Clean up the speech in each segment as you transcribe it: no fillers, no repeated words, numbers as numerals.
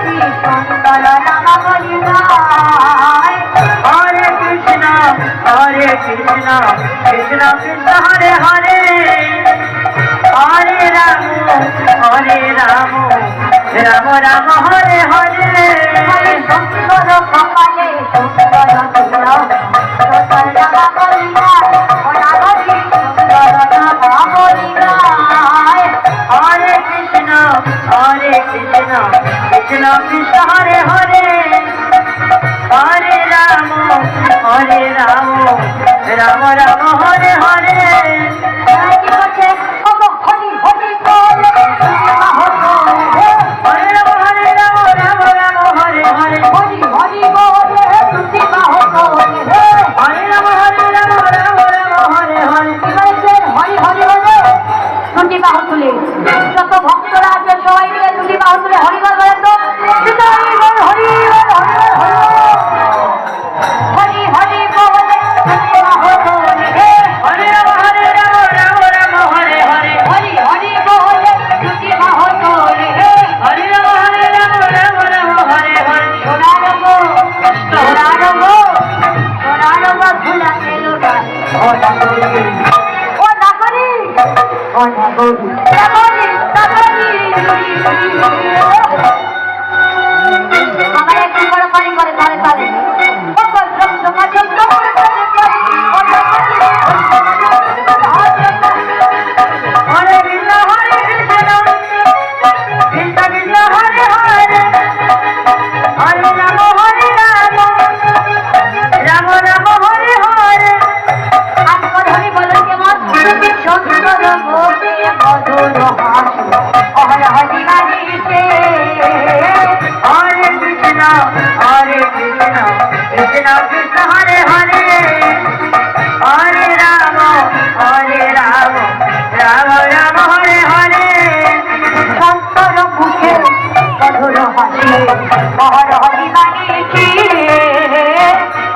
সুন্দর নাম বলি গায়। হরে কৃষ্ণ কৃষ্ণ কৃষ্ণ হরে হরে হরে রাম রাম রাম হরে হরে। সুন্দর কপালে সুন্দর সুন্দর নাম বলি গায়। সুন্দর নাম বলি গায়। হরে কৃষ্ণ কৃষ্ণ কৃষ্ণ হরে হরে হরে রাম রাম রাম হরে হরে। যত ভক্তরা আছে সবাই মিলে দুটি বাহু তুলে হরিবল বলেন তো। হরি হরি বলে হরে রাম রাম রাম হরে হরে হরি হরি বলে দুটি বাহু তোলে। হরে রাম রাম রাম হরে হরে। সোনার গো সোনার গো সোনার গো ভুলা গেল ও নাগরি আমার একটু বড় পানি করে তাহলে তাহলে হরে কৃষ্ণ কৃষ্ণ কৃষ্ণ হরে হরে হরে রাম রাম রাম হরে হরে। আজকাল হরি বলেন কেমন সুন্দর গোপে মধুর হাসি হর হরি বাড়িতে। হরে কৃষ্ণ কৃষ্ণ কৃষ্ণ হরে হরে হরে রাম রাম রাম হরে হরে। সুন্দর মুখে মধুর হাসি হর হরি বাড়িতে।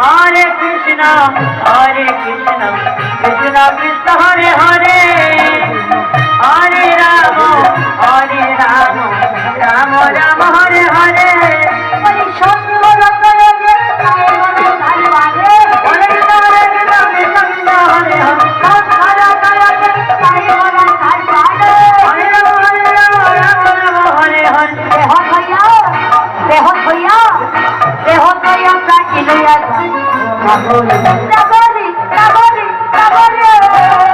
হরে কৃষ্ণ কৃষ্ণ কৃষ্ণ হরে হরে হরে রাম রাম রাম হরে হরে। ওই সুন্দর করে যে তাই মনে তাই বাজে। হরে কৃষ্ণ কৃষ্ণ হরে হরে সুন্দর করে যে তাই মনে তাই বাজে। হরে রাম রাম হরে হরে। দেহ থইয়া প্রাচী লইয়া যায়। নাগরি নাগরি নাগরি